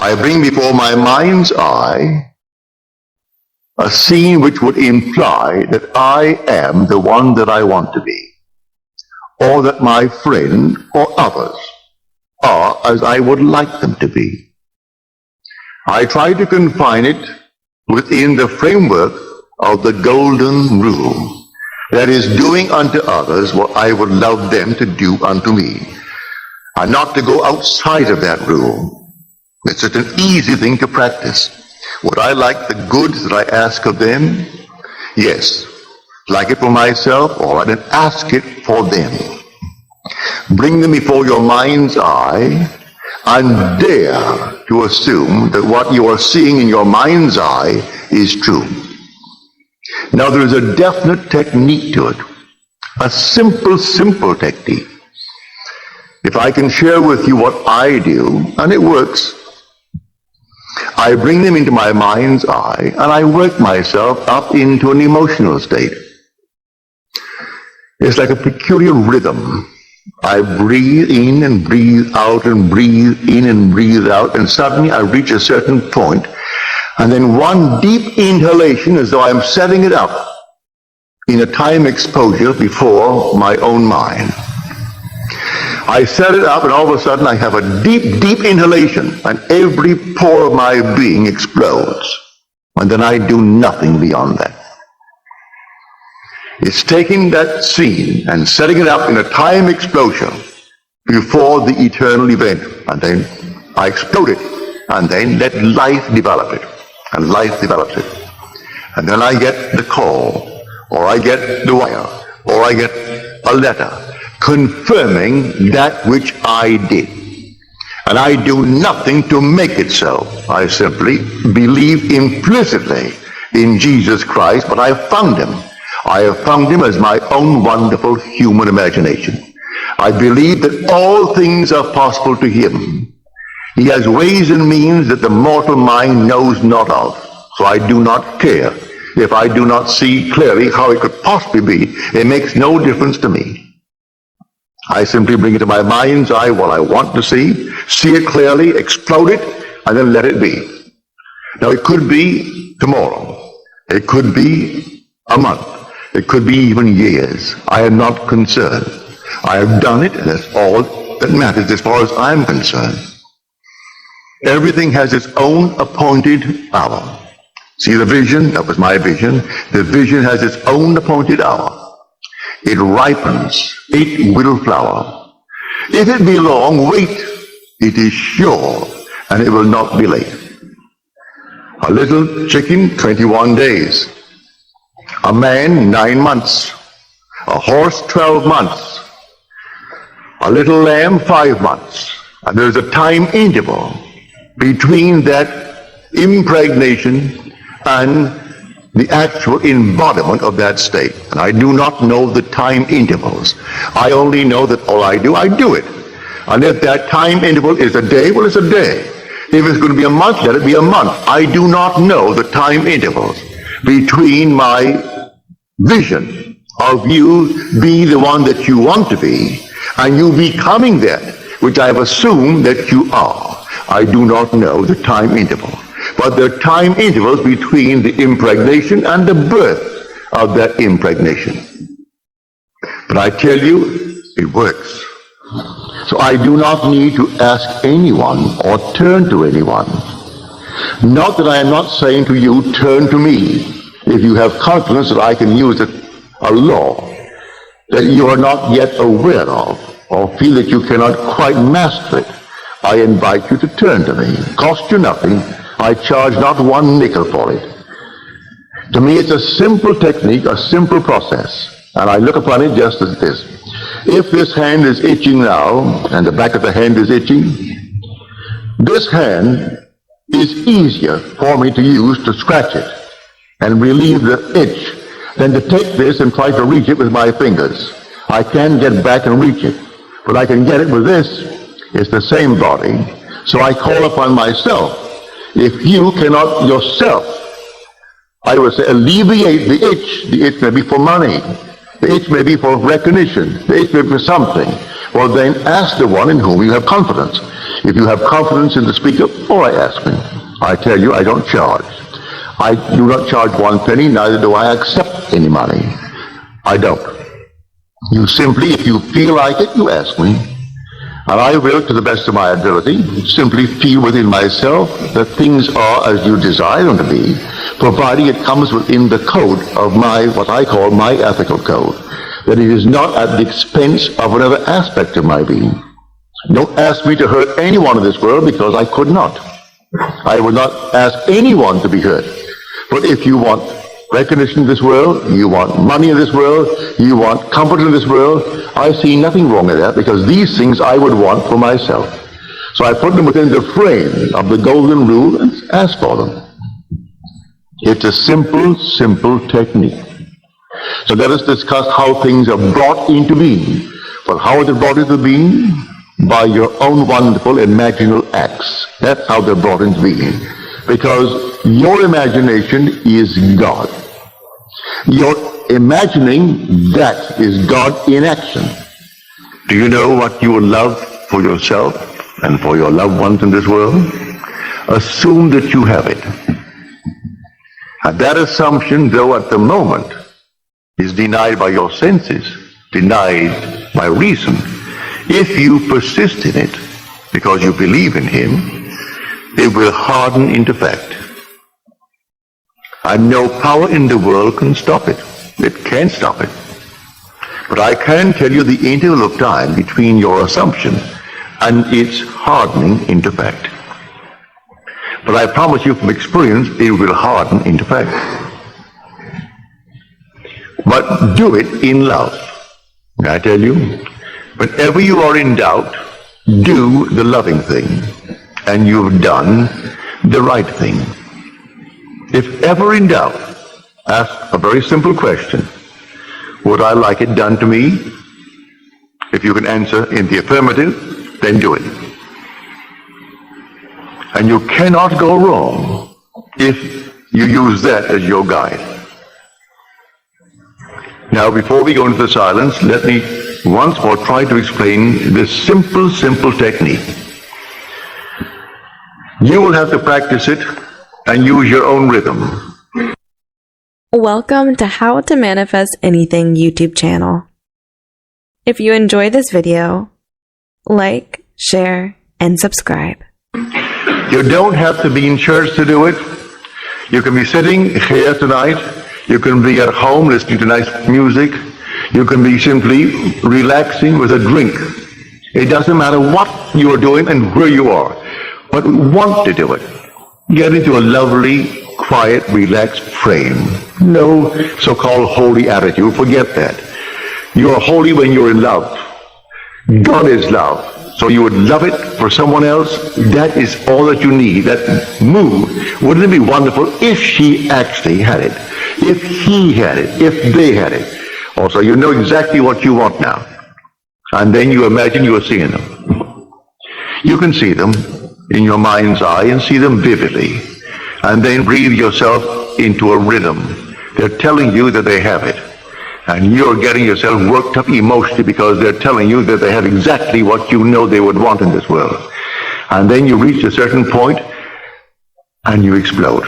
I bring before my mind's eye a scene which would imply that I am the one that I want to be, or that my friend or others are as I would like them to be. I try to confine it within the framework of the golden rule, that is, doing unto others what I would love them to do unto me, and not to go outside of that rule. It's such an easy thing to practice. Would I like the goods that I ask of them? Yes. Like it for myself, or I didn't ask it for them. Bring them before your mind's eye and dare to assume that what you are seeing in your mind's eye is true. Now there is a definite technique to it, a simple technique. If I can share with you what I do, and it works, I bring them into my mind's eye and I work myself up into an emotional state. It's like a peculiar rhythm. I breathe in and breathe out and breathe in and breathe out, and suddenly I reach a certain point, and then one deep inhalation as though I'm setting it up in a time exposure before my own mind. I set it up, and all of a sudden I have a deep inhalation, and every pore of my being explodes. And then I do nothing beyond that. It's taking that scene and setting it up in a time explosion before the eternal event. And then I explode it, and then let life develop it. And life develops it. And then I get the call, or I get the wire, or I get a letter confirming that which I did. And I do nothing to make it so. I simply believe implicitly in Jesus Christ, but I have found him. I have found him as my own wonderful human imagination. I believe that all things are possible to him. He has ways and means that the mortal mind knows not of. So I do not care if I do not see clearly how it could possibly be. It makes no difference to me. I simply bring it to my mind's eye what I want to see it clearly, explode it, and then let it be. Now it could be tomorrow. It could be a month. It could be even years. I am not concerned. I have done it, and that's all that matters as far as I'm concerned. Everything has its own appointed hour. See the vision? That was my vision. The vision has its own appointed hour. It ripens. It will flower. If it be long, wait. It is sure, and it will not be late. A little chicken, 21 days. A man, 9 months. A horse, 12 months. A little lamb, 5 months. And there's a time interval between that impregnation and the actual embodiment of that state. And I do not know the time intervals. I only know that all I do it. And if that time interval is a day, well, it's a day. If it's going to be a month, let it be a month. I do not know the time intervals between my vision of you being the one that you want to be and you becoming that which I have assumed that you are. I do not know the time interval. But there are time intervals between the impregnation and the birth of that impregnation. But I tell you, it works. So I do not need to ask anyone or turn to anyone. Not that I am not saying to you, turn to me. If you have confidence that I can use a law that you are not yet aware of, or feel that you cannot quite master it, I invite you to turn to me. It costs you nothing. I charge not one nickel for it. To me, it's a simple technique, a simple process, and I look upon it just as this. If this hand is itching now, and the back of the hand is itching, this hand is easier for me to use to scratch it and relieve the itch than to take this and try to reach it with my fingers. I can get back and reach it, but I can get it with this. It's the same body, so I call upon myself. If you cannot yourself, I would say, alleviate the itch may be for money, the itch may be for recognition, the itch may be for something, well then ask the one in whom you have confidence. If you have confidence in the speaker, all right, ask me. I tell you, I don't charge. I do not charge 1 penny, neither do I accept any money. I don't. You simply, if you feel like it, you ask me. And I will, to the best of my ability, simply feel within myself that things are as you desire them to be, providing it comes within the code of my, what I call my ethical code. That it is not at the expense of another aspect of my being. Don't ask me to hurt anyone in this world, because I could not. I would not ask anyone to be hurt. But if you want recognition in this world, you want money in this world, you want comfort in this world, I see nothing wrong in that, because these things I would want for myself. So I put them within the frame of the golden rule and ask for them. It's a simple, simple technique. So let us discuss how things are brought into being. But how are they brought into being? By your own wonderful imaginal acts. That's how they're brought into being. Because your imagination is God. Your imagining, that is God in action. Do you know what you would love for yourself and for your loved ones in this world? Assume that you have it. And that assumption, though at the moment, is denied by your senses, denied by reason. If you persist in it, because you believe in Him, it will harden into fact. And no power in the world can stop it. It can't stop it. But I can tell you the interval of time between your assumption and its hardening into fact. But I promise you from experience, it will harden into fact. But do it in love. I tell you, whenever you are in doubt, do the loving thing, and you've done the right thing. If ever in doubt, ask a very simple question. Would I like it done to me? If you can answer in the affirmative, then do it. And you cannot go wrong if you use that as your guide. Now, before we go into the silence, let me once more try to explain this simple, simple technique. You will have to practice it and use your own rhythm. Welcome to How to Manifest Anything YouTube channel. If you enjoy this video, like, share, and subscribe. You don't have to be in church to do it. You can be sitting here tonight. You can be at home listening to nice music. You can be simply relaxing with a drink. It doesn't matter what you are doing and where you are, but want to do it. Get into a lovely, quiet, relaxed frame. No so-called holy attitude. Forget that. You are holy when you're in love. God is love. So you would love it for someone else. That is all that you need. That move. Wouldn't it be wonderful if she actually had it? If he had it? If they had it? Also, you know exactly what you want now. And then you imagine you are seeing them. You can see them in your mind's eye and see them vividly. And then breathe yourself into a rhythm. They're telling you that they have it. And you're getting yourself worked up emotionally because they're telling you that they have exactly what you know they would want in this world. And then you reach a certain point and you explode.